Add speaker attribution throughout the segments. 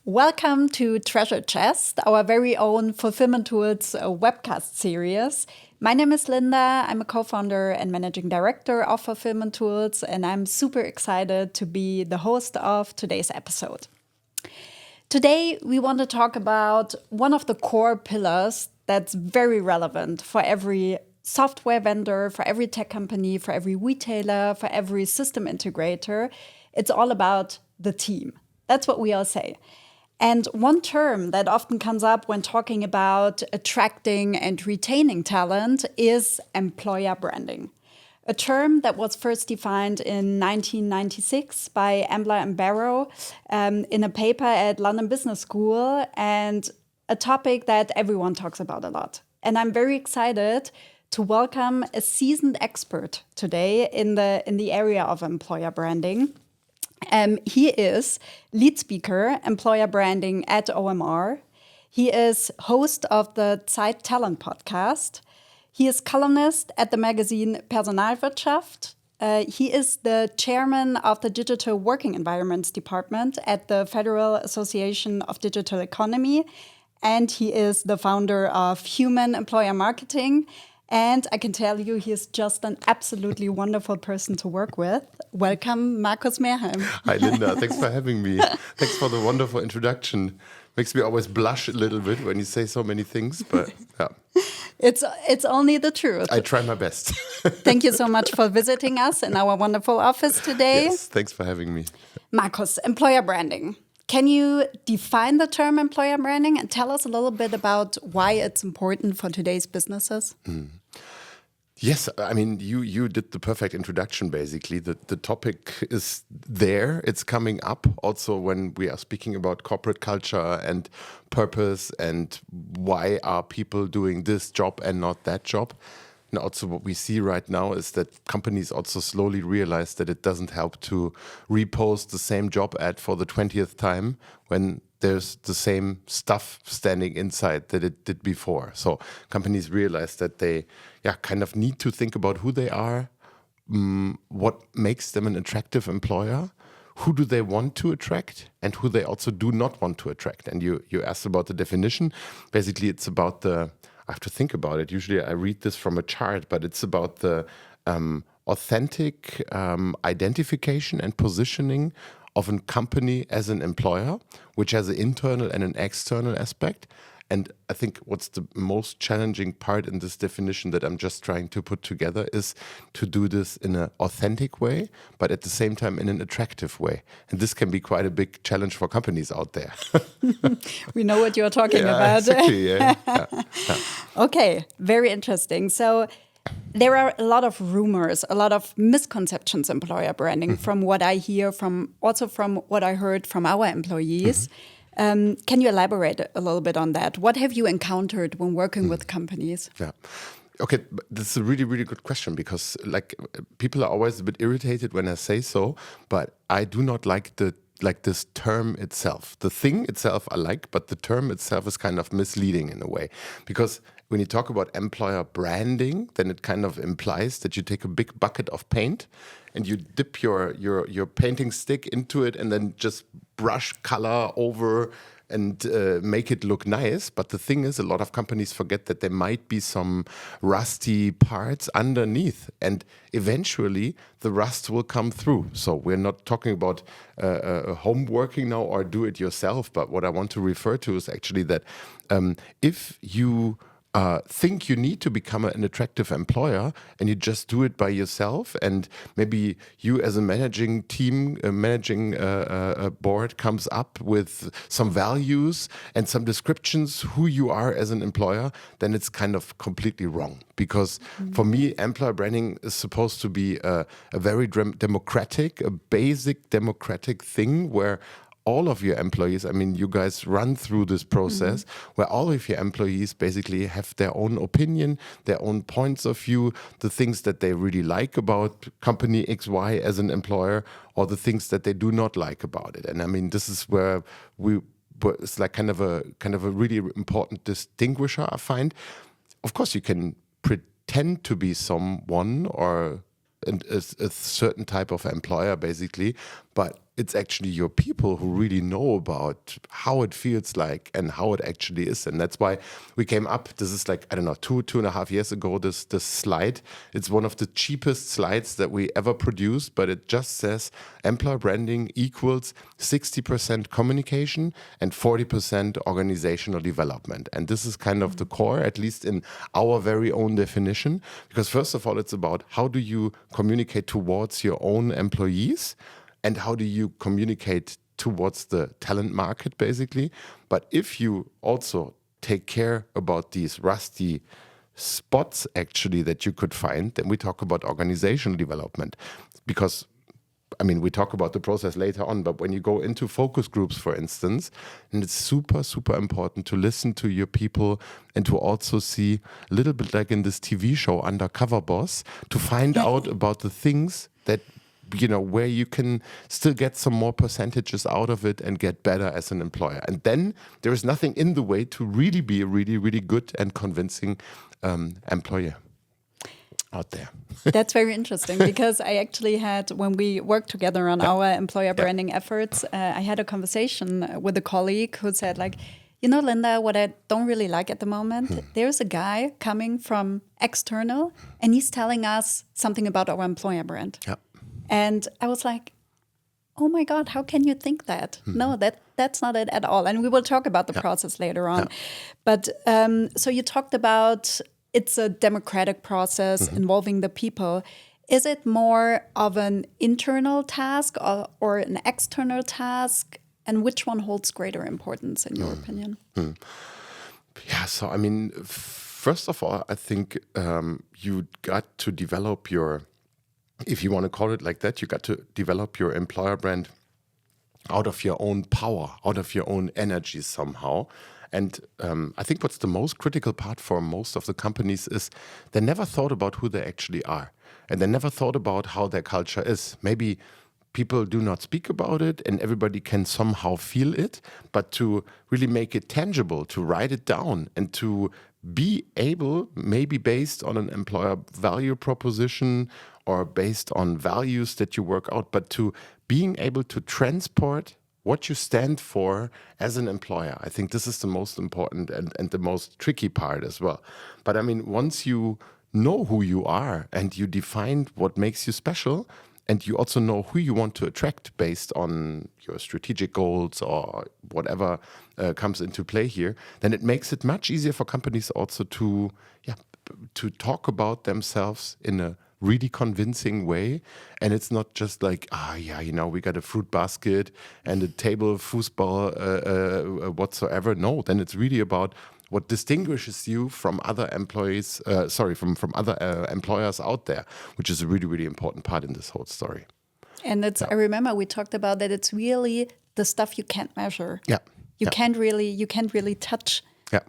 Speaker 1: Welcome to Treasure Chest, our very own Fulfillment Tools webcast series. My name is Linda. I'm a co-founder and managing director of Fulfillment Tools, and I'm super excited to be the host of today's episode. Today, we want to talk about one of the core pillars that's very relevant for every software vendor, for every tech company, for every retailer, for every system integrator. It's all about the team. That's what we all say. And one term that often comes up when talking about attracting and retaining talent is employer branding. A term that was first defined in 1996 by Ambler and Barrow in a paper at London Business School, and a topic that everyone talks about a lot. And I'm very excited to welcome a seasoned expert today in the area of employer branding. He is lead speaker, employer branding at OMR. He is host of the Zeit Talent podcast. He is columnist at the magazine Personalwirtschaft. He is the chairman of the Digital Working Environments Department at the Federal Association of Digital Economy. And he is the founder of Hooman Employer Marketing. And I can tell you, he is just an absolutely wonderful person to work with. Welcome, Marcus Merheim.
Speaker 2: Hi, Linda. Thanks for having me. Thanks for the wonderful introduction. Makes me always blush a little bit when you say so many things, but yeah.
Speaker 1: It's only the truth.
Speaker 2: I try my best.
Speaker 1: Thank you so much for visiting us in our wonderful office today.
Speaker 2: Yes, thanks for having me.
Speaker 1: Marcus, employer branding. Can you define the term employer branding and tell us a little bit about why it's important for today's businesses?
Speaker 2: Yes, I mean, you did the perfect introduction, basically. The topic is there. It's coming up also when we are speaking about corporate culture and purpose and why are people doing this job and not that job. And also what we see right now is that companies also slowly realize that it doesn't help to repost the same job ad for the 20th time when there's the same stuff standing inside that it did before. So companies realize that they kind of need to think about who they are, what makes them an attractive employer, who do they want to attract, and who they also do not want to attract. And you asked about the definition. Basically, it's about I have to think about it. Usually I read this from a chart, but it's about the authentic identification and positioning of a company as an employer, which has an internal and an external aspect. And I think what's the most challenging part in this definition that I'm just trying to put together is to do this in an authentic way, but at the same time in an attractive way. And this can be quite a big challenge for companies out there.
Speaker 1: We know what you're talking about.
Speaker 2: Exactly, yeah.
Speaker 1: Okay, very interesting. So there are a lot of rumors, a lot of misconceptions employer branding from what I hear, from what I heard from our employees. Can you elaborate a little bit on that? What have you encountered when working with companies?
Speaker 2: Yeah. Okay, this is a really, really good question because people are always a bit irritated when I say so, but I do not like this term itself. The thing itself I like, but the term itself is kind of misleading in a way. Because when you talk about employer branding, then it kind of implies that you take a big bucket of paint and you dip your painting stick into it and then just brush color over and make it look nice. But the thing is, a lot of companies forget that there might be some rusty parts underneath. And eventually, the rust will come through. So we're not talking about home working now or do it yourself. But what I want to refer to is actually that if you think you need to become an attractive employer and you just do it by yourself, and maybe you as a managing team, a board comes up with some values and some descriptions who you are as an employer, then it's kind of completely wrong. Because for me, employer branding is supposed to be a very democratic, a basic democratic thing where all of your employees, I mean, you guys run through this process where all of your employees basically have their own opinion, their own points of view, the things that they really like about company XY as an employer, or the things that they do not like about it. And I mean, this is where it's like kind of a really important distinguisher, I find. Of course, you can pretend to be someone or a certain type of employer, basically, but it's actually your people who really know about how it feels like and how it actually is. And that's why we came up, this is like, I don't know, 2.5 years ago, this slide. It's one of the cheapest slides that we ever produced, but it just says employer branding equals 60% communication and 40% organizational development. And this is kind of the core, at least in our very own definition, because first of all, it's about how do you communicate towards your own employees, and how do you communicate towards the talent market, basically. But if you also take care about these rusty spots, actually, that you could find, then we talk about organizational development. Because, I mean, we talk about the process later on, but when you go into focus groups, for instance, and it's super, super important to listen to your people and to also see, a little bit like in this TV show, Undercover Boss, to find out about the things that, you know, where you can still get some more percentages out of it and get better as an employer. And then there is nothing in the way to really be a really, really good and convincing employer out there.
Speaker 1: That's very interesting, because I actually had, when we worked together on our employer branding efforts, I had a conversation with a colleague who said, like, you know, Linda, what I don't really like at the moment, there's a guy coming from external and he's telling us something about our employer brand.
Speaker 2: Yeah.
Speaker 1: And I was like, oh my God, how can you think that? No, that's not it at all. And we will talk about the process later on. But so you talked about it's a democratic process involving the people. Is it more of an internal task or an external task? And which one holds greater importance in your opinion?
Speaker 2: Yeah, so I mean, first of all, I think you got to develop your, if you want to call it like that, you got to develop your employer brand out of your own power, out of your own energy somehow. And I think what's the most critical part for most of the companies is they never thought about who they actually are. And they never thought about how their culture is. Maybe people do not speak about it and everybody can somehow feel it, but to really make it tangible, to write it down and to be able, maybe based on an employer value proposition or based on values that you work out, but to being able to transport what you stand for as an employer. I think this is the most important and the most tricky part as well. But I mean, once you know who you are and you define what makes you special, and you also know who you want to attract based on your strategic goals or whatever comes into play here, then it makes it much easier for companies also to talk about themselves in a really convincing way. And it's not just like, we got a fruit basket and a table of foosball whatsoever. No, then it's really about what distinguishes you from other employees, from other employers out there, which is a really, really important part in this whole story.
Speaker 1: And I remember we talked about that it's really the stuff you can't measure.
Speaker 2: Yeah.
Speaker 1: You can't really touch.
Speaker 2: Yeah.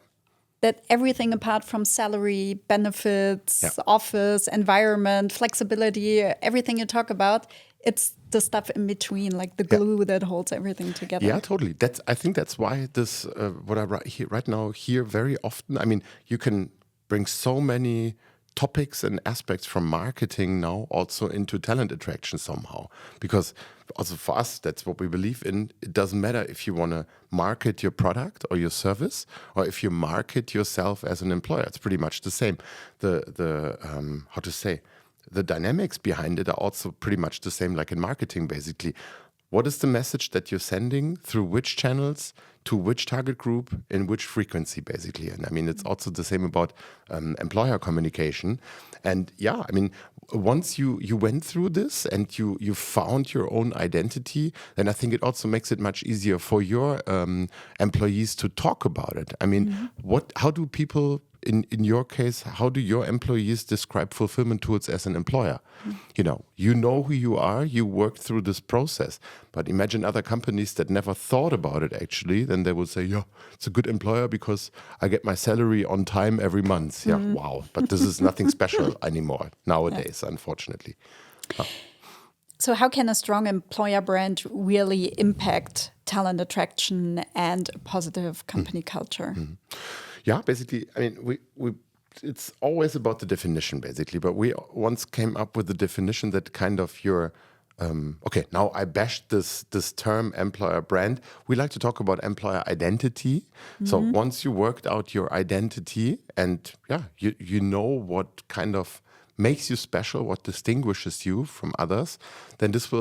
Speaker 1: That everything apart from salary, benefits, office, environment, flexibility, everything you talk about, it's the stuff in between, like the glue that holds everything together.
Speaker 2: Yeah, totally. I think that's why this, what I write here right now here very often, I mean, you can bring so many topics and aspects from marketing now also into talent attraction somehow. Because also for us, that's what we believe in. It doesn't matter if you want to market your product or your service, or if you market yourself as an employer. It's pretty much the same. The dynamics behind it are also pretty much the same like in marketing, basically. What is the message that you're sending through which channels, to which target group, in which frequency, basically? And I mean, it's also the same about employer communication. And yeah, I mean, once you went through this and you found your own identity, then I think it also makes it much easier for your employees to talk about it. I mean, how do people... In your case, how do your employees describe fulfillment tools as an employer? You know who you are, you worked through this process. But imagine other companies that never thought about it actually, then they would say, yeah, it's a good employer because I get my salary on time every month. Yeah, wow. But this is nothing special anymore nowadays, unfortunately.
Speaker 1: So how can a strong employer brand really impact talent attraction and a positive company culture?
Speaker 2: Yeah, basically, I mean, it's always about the definition, basically. But we once came up with the definition that kind of your okay, now I bashed this term employer brand. We like to talk about employer identity. So once you worked out your identity and you know what kind of makes you special, what distinguishes you from others, then this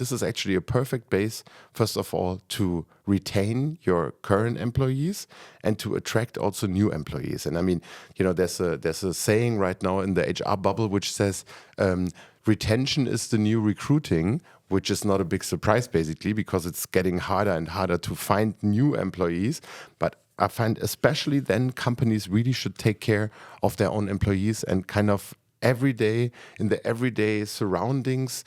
Speaker 2: is actually a perfect base, first of all, to retain your current employees and to attract also new employees. And I mean, there's a saying right now in the HR bubble which says retention is the new recruiting, which is not a big surprise basically, because it's getting harder and harder to find new employees. But I find especially then companies really should take care of their own employees and kind of in the everyday surroundings,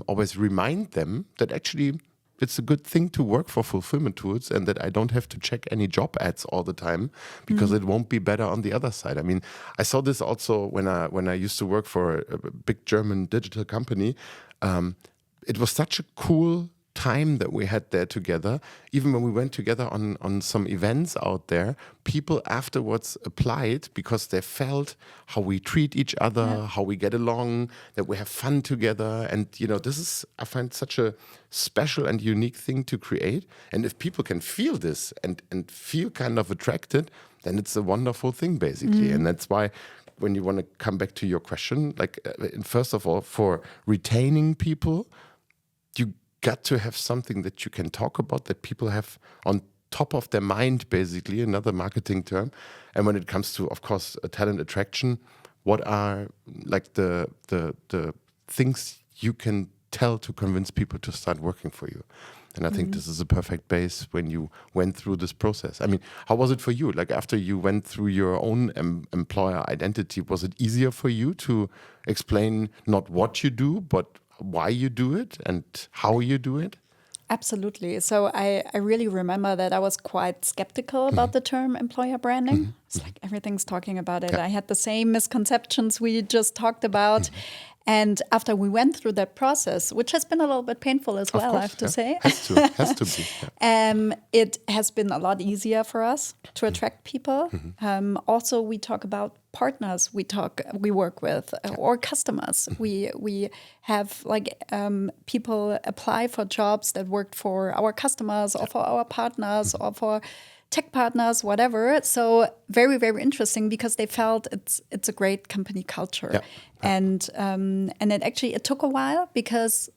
Speaker 2: always remind them that actually it's a good thing to work for Fulfillment Tools and that I don't have to check any job ads all the time because it won't be better on the other side. I mean, I saw this also when I used to work for a big German digital company. It was such a cool time that we had there together. Even when we went together on some events out there, people afterwards applied because they felt how we treat each other, how we get along, that we have fun together. And, this is, I find, such a special and unique thing to create. And if people can feel this and feel kind of attracted, then it's a wonderful thing, basically. And that's why when you want to come back to your question, first of all, for retaining people, you got to have something that you can talk about, that people have on top of their mind, basically, another marketing term. And when it comes to, of course, a talent attraction, what are the things you can tell to convince people to start working for you? And I think this is a perfect base when you went through this process. I mean, how was it for you? Like after you went through your own employer identity, was it easier for you to explain not what you do, but why you do it and how you do it?
Speaker 1: Absolutely. So I really remember that I was quite skeptical about the term employer branding. It's like everything's talking about it. I had the same misconceptions we just talked about. And after we went through that process, which has been a little bit painful as well, I have to say.
Speaker 2: Has to be.
Speaker 1: It has been a lot easier for us to attract people. Also, we talk about partners we work with or customers. We have people apply for jobs that worked for our customers or for our partners or for tech partners, whatever. So very, very interesting because they felt it's a great company culture. And it took a while because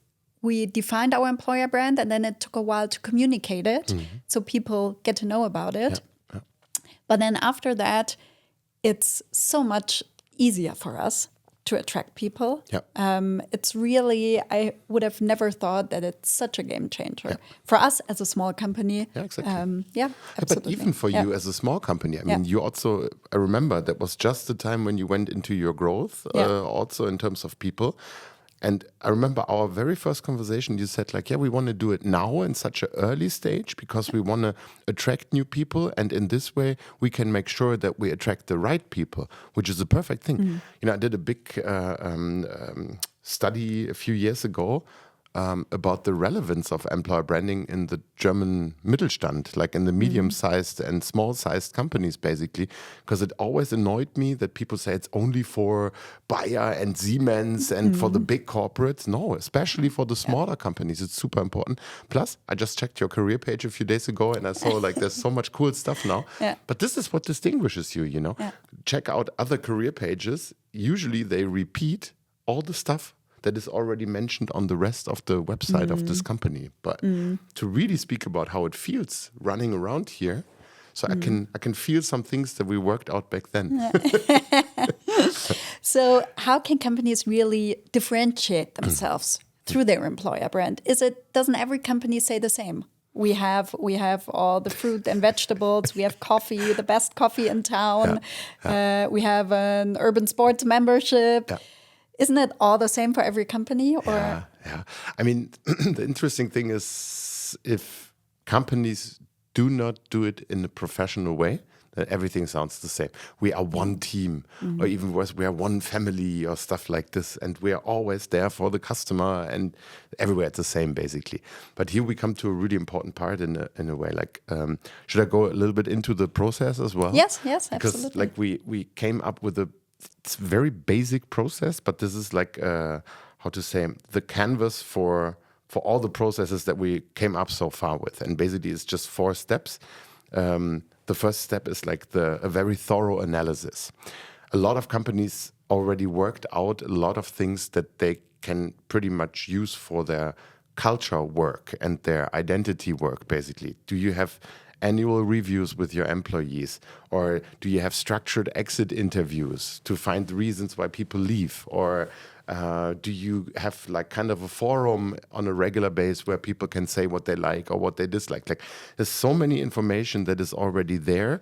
Speaker 1: we defined our employer brand and then it took a while to communicate it so people get to know about it. But then after that, it's so much easier for us to attract people. It's really, I would have never thought that it's such a game changer for us as a small company.
Speaker 2: Exactly.
Speaker 1: Absolutely.
Speaker 2: But even for you as a small company, I mean, you also, I remember that was just the time when you went into your growth, also in terms of people. And I remember our very first conversation, you said we want to do it now in such an early stage because we want to attract new people. And in this way, we can make sure that we attract the right people, which is a perfect thing. I did a big study a few years ago about the relevance of employer branding in the German Mittelstand, like in the medium-sized and small-sized companies, basically, because it always annoyed me that people say it's only for Bayer and Siemens and for the big corporates. No, especially for the smaller companies, it's super important. Plus, I just checked your career page a few days ago and I saw there's so much cool stuff now. But this is what distinguishes you, Check out other career pages. Usually they repeat all the stuff that is already mentioned on the rest of the website of this company. But to really speak about how it feels running around here, so I can feel some things that we worked out back then.
Speaker 1: So how can companies really differentiate themselves through their employer brand? Doesn't every company say the same? We have all the fruit and vegetables. We have coffee, the best coffee in town. We have an urban sports membership. Isn't it all the same for every company? Or?
Speaker 2: Yeah. I mean, the interesting thing is if companies do not do it in a professional way, then everything sounds the same. We are one team, or even worse, we are one family or stuff like this. And we are always there for the customer and everywhere it's the same, basically. But here we come to a really important part in a way. Should I go a little bit into the process as well?
Speaker 1: Yes,
Speaker 2: because,
Speaker 1: absolutely.
Speaker 2: we came up with it's very basic process, but this is how to say, the canvas for all the processes that we came up so far with. And basically it's just 4 steps. The first step is like a very thorough analysis. A lot of companies already worked out a lot of things that they can pretty much use for their culture work and their identity work, basically. Do you have annual reviews with your employees? Or do you have structured exit interviews to find the reasons why people leave? Or do you have like kind of a forum on a regular basis where people can say what they like or what they dislike? Like, there's so many information that is already there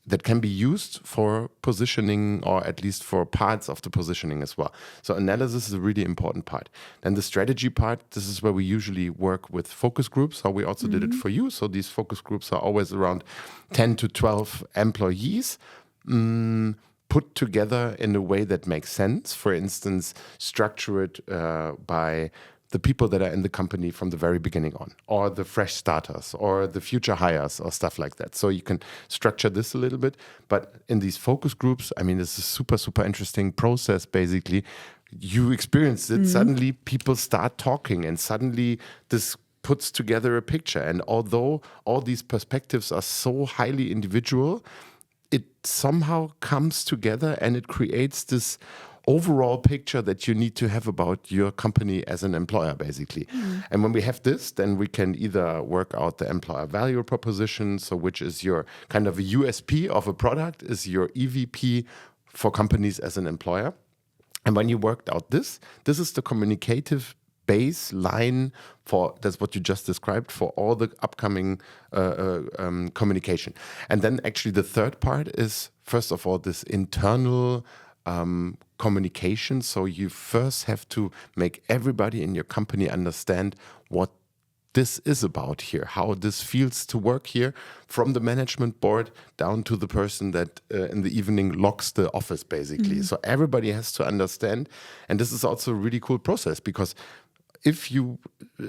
Speaker 2: that can be used for positioning, or at least for parts of the positioning as well. So analysis is a really important part. Then the strategy part, this is where we usually work with focus groups, how we also did it for you. So these focus groups are always around 10 to 12 employees, put together in a way that makes sense. For instance, structure it by the people that are in the company from the very beginning on, or the fresh starters, or the future hires, or stuff like that. So you can structure this a little bit. But in these focus groups, I mean, this is a super, super interesting process, basically. You experience it, suddenly people start talking, and suddenly this puts together a picture. And although all these perspectives are so highly individual, it somehow comes together and it creates this overall picture that you need to have about your company as an employer, basically. And when we have this, then we can either work out the employer value proposition, so which is your kind of a USP of a product, is your EVP for companies as an employer. And when you worked out this is the communicative baseline for, that's what you just described, for all the upcoming communication. And then actually the third part is, first of all, this internal communication. So you first have to make everybody in your company understand what this is about here, how this feels to work here, from the management board down to the person that in the evening locks the office, basically. So everybody has to understand. And this is also a really cool process, because if you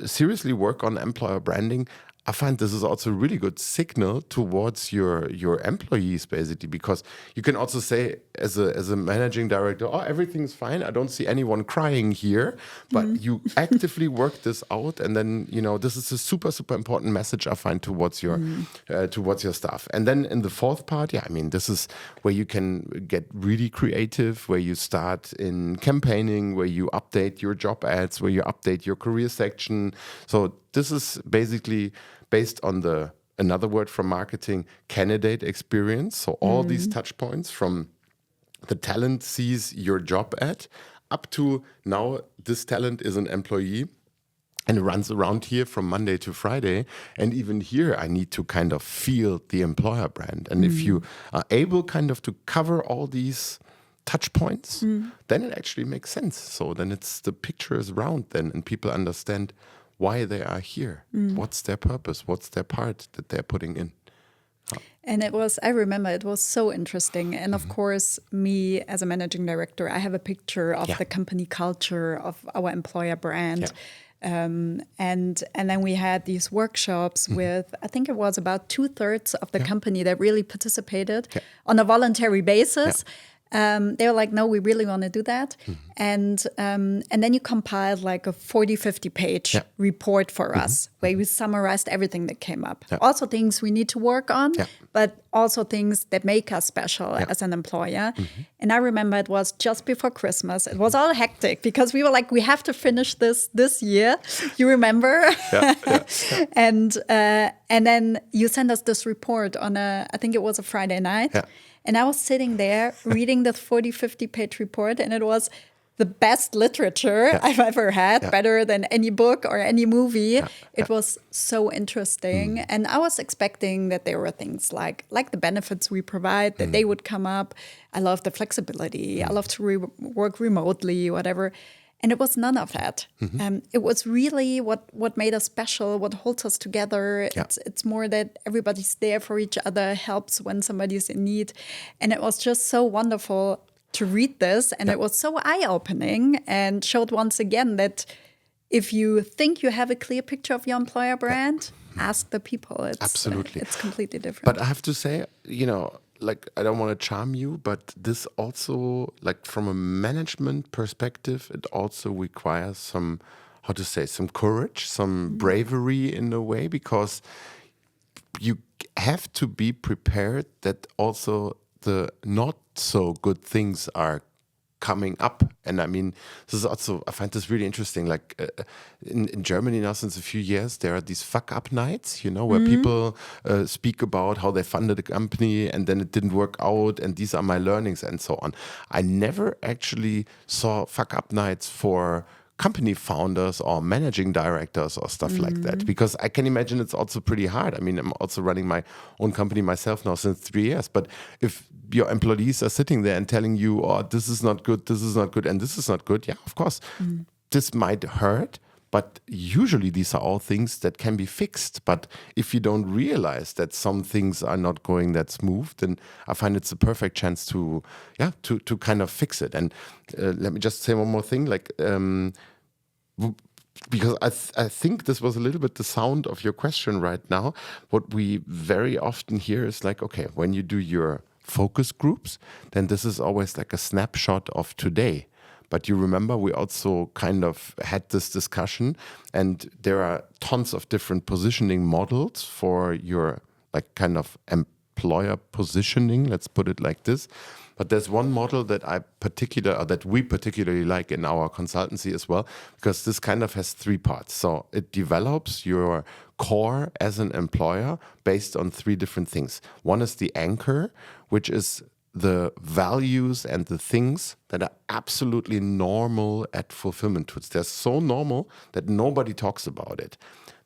Speaker 2: seriously work on employer branding, I find this is also a really good signal towards your employees, basically, because you can also say as a managing director, oh, everything's fine, I don't see anyone crying here, but you actively work this out, and then, you know, this is a super, super important message, I find, towards your staff. And then in the fourth part, I mean, this is where you can get really creative, where you start in campaigning, where you update your job ads, where you update your career section. So this is basically based on another word from marketing, candidate experience. So all these touch points, from the talent sees your job ad up to now this talent is an employee and runs around here from Monday to Friday. And even here, I need to kind of feel the employer brand. And if you are able kind of to cover all these touch points, then it actually makes sense. So then the picture is round then, and people understand why they are here, what's their purpose, what's their part that they're putting in.
Speaker 1: And I remember it was so interesting. And of course, me as a managing director, I have a picture of the company culture, of our employer brand. And then we had these workshops with, I think it was about 2/3 of the company that really participated on a voluntary basis. They were like, no, we really want to do that. And then you compiled like a 40-50 page report for us, where we summarized everything that came up. Also things we need to work on, but also things that make us special as an employer. And I remember it was just before Christmas. It was all hectic because we were like, we have to finish this year. You remember? And then you sent us this report on I think it was a Friday night. And I was sitting there reading the 40-50 page report, and it was the best literature I've ever had, better than any book or any movie. It was so interesting. And I was expecting that there were things like the benefits we provide, that they would come up. I love the flexibility. I love to work remotely, whatever. And it was none of that. It was really what made us special, what holds us together. It's more that everybody's there for each other, helps when somebody's in need. And it was just so wonderful to read this. And it was so eye-opening, and showed once again that if you think you have a clear picture of your employer brand, ask the people.
Speaker 2: Absolutely.
Speaker 1: It's completely different.
Speaker 2: But I have to say, you know, like, I don't want to charm you, but this also, like, from a management perspective, it also requires some, how to say, some courage, some bravery in a way, because you have to be prepared that also the not so good things are coming up. And I mean, this is also, I find this really interesting. Like in Germany now, since a few years, there are these fuck up nights, where people speak about how they funded a company and then it didn't work out, and these are my learnings and so on. I never actually saw fuck up nights for company founders or managing directors or stuff like that, because I can imagine it's also pretty hard. I mean, I'm also running my own company myself now since 3 years, but if your employees are sitting there and telling you, oh, this is not good, and this is not good, yeah, of course, this might hurt, but usually these are all things that can be fixed. But if you don't realize that some things are not going that smooth, then I find it's a perfect chance to kind of fix it. And let me just say one more thing, like, because I think this was a little bit the sound of your question right now. What we very often hear is like, okay, when you do your focus groups, then this is always like a snapshot of today. But you remember, we also kind of had this discussion, and there are tons of different positioning models for your like kind of employer positioning, let's put it like this. But there's one model that we particularly like in our consultancy as well, because this kind of has 3 parts. So it develops your core as an employer based on 3 different things. One is the anchor, which is the values and the things that are absolutely normal at fulfillment tools. They're so normal that nobody talks about it.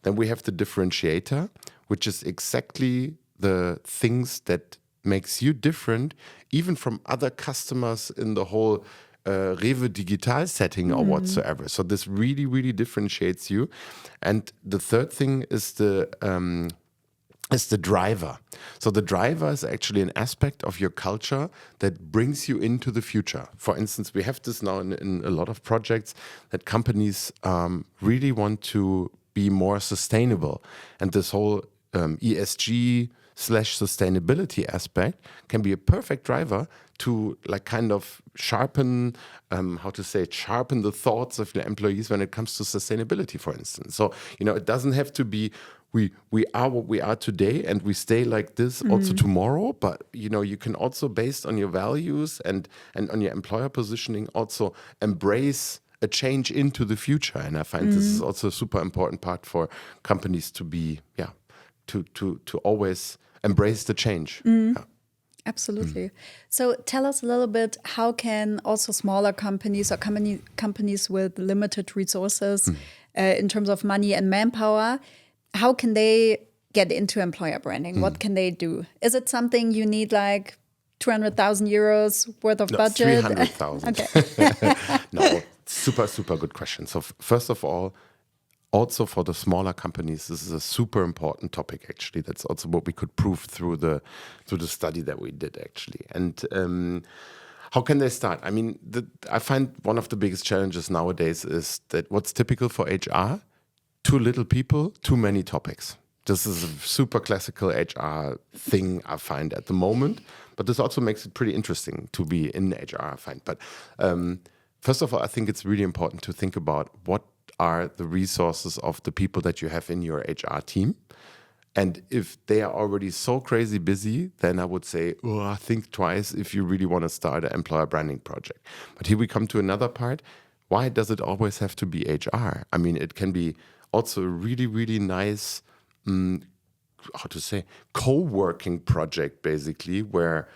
Speaker 2: Then we have the differentiator, which is exactly the things that makes you different, even from other customers in the whole Rewe Digital setting or whatsoever. So this really, really differentiates you. And the third thing is the driver. So the driver is actually an aspect of your culture that brings you into the future. For instance, we have this now in a lot of projects, that companies really want to be more sustainable. And this whole ESG/sustainability aspect can be a perfect driver to like kind of sharpen the thoughts of the employees when it comes to sustainability, for instance. So, it doesn't have to be we are what we are today and we stay like this also tomorrow, but you can also, based on your values and on your employer positioning, also embrace a change into the future. And I find this is also a super important part for companies to be, to always embrace the change. Yeah.
Speaker 1: Absolutely. So tell us a little bit, how can also smaller companies or companies with limited resources in terms of money and manpower, how can they get into employer branding? What can they do? Is it something you need like 200,000 euros worth of budget?
Speaker 2: 300,000.
Speaker 1: Okay.
Speaker 2: No, super, super good question. So first of all, also for the smaller companies, this is a super important topic, actually. That's also what we could prove through the study that we did, actually. And how can they start? I mean, I find one of the biggest challenges nowadays is that what's typical for HR, too little people, too many topics. This is a super classical HR thing, I find, at the moment. But this also makes it pretty interesting to be in HR, I find. But first of all, I think it's really important to think about what are the resources of the people that you have in your HR team. And if they are already so crazy busy, then I would say, think twice if you really want to start an employer branding project. But here we come to another part. Why does it always have to be HR? I mean, it can be also a really, really nice, co-working project, basically, where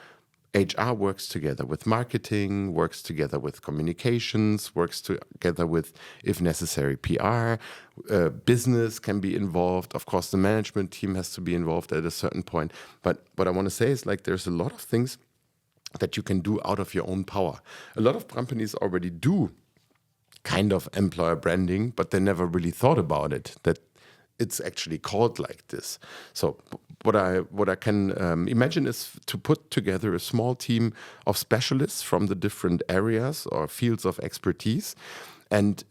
Speaker 2: HR works together with marketing, works together with communications, works together with, if necessary, PR. Business can be involved. Of course, the management team has to be involved at a certain point. But what I want to say is, like, there's a lot of things that you can do out of your own power. A lot of companies already do kind of employer branding, but they never really thought about it, that it's actually called like this. So what I can imagine is to put together a small team of specialists from the different areas or fields of expertise. And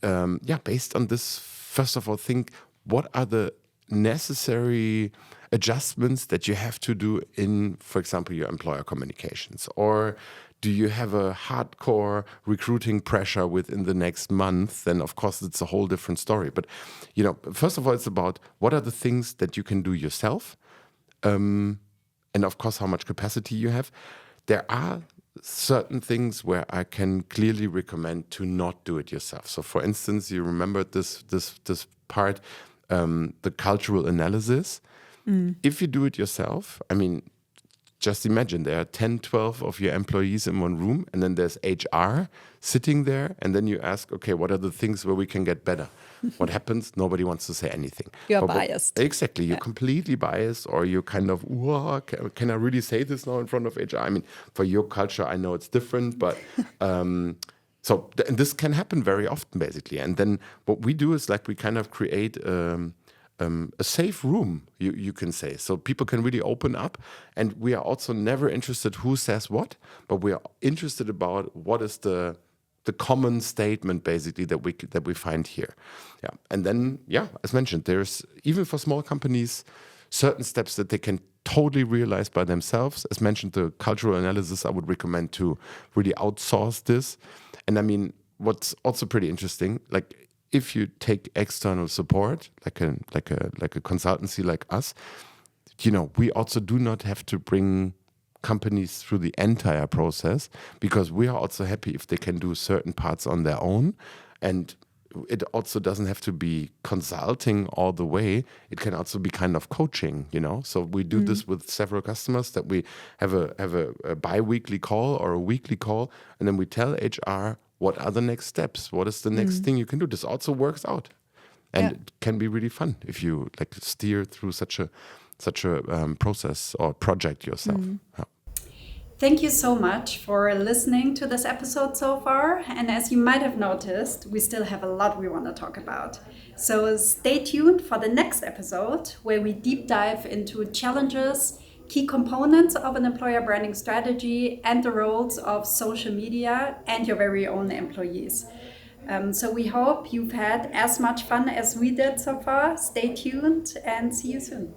Speaker 2: based on this, first of all, think what are the necessary adjustments that you have to do in, for example, your employer communications? Or do you have a hardcore recruiting pressure within the next month? Then, of course, it's a whole different story. But, first of all, it's about what are the things that you can do yourself? And, of course, how much capacity you have. There are certain things where I can clearly recommend to not do it yourself. So, for instance, you remember this part, the cultural analysis. If you do it yourself, I mean, just imagine there are 10, 12 of your employees in one room, and then there's HR sitting there, and then you ask, okay, what are the things where we can get better? What happens? Nobody wants to say anything.
Speaker 1: You're biased.
Speaker 2: Exactly. You're completely biased, or you're kind of, can I really say this now in front of HR? I mean, for your culture, I know it's different, but and this can happen very often, basically. And then what we do is we kind of create a safe room, you can say. So people can really open up, and we are also never interested who says what, but we are interested about what is the common statement, basically, that we find here. Yeah. And then, as mentioned, there's, even for small companies, certain steps that they can totally realize by themselves. As mentioned, the cultural analysis, I would recommend to really outsource this. And I mean, what's also pretty interesting, if you take external support, like a consultancy like us, we also do not have to bring companies through the entire process, because we are also happy if they can do certain parts on their own. And it also doesn't have to be consulting all the way. It can also be kind of coaching, So we do this with several customers, that we have a bi-weekly call or a weekly call, and then we tell HR, what are the next steps? What is the next thing you can do? This also works out, and it can be really fun if you steer through such a process or project yourself. Yeah.
Speaker 1: Thank you so much for listening to this episode so far. And as you might have noticed, we still have a lot we want to talk about. So stay tuned for the next episode, where we deep dive into challenges, key components of an employer branding strategy, and the roles of social media and your very own employees. So we hope you've had as much fun as we did so far. Stay tuned and see you soon.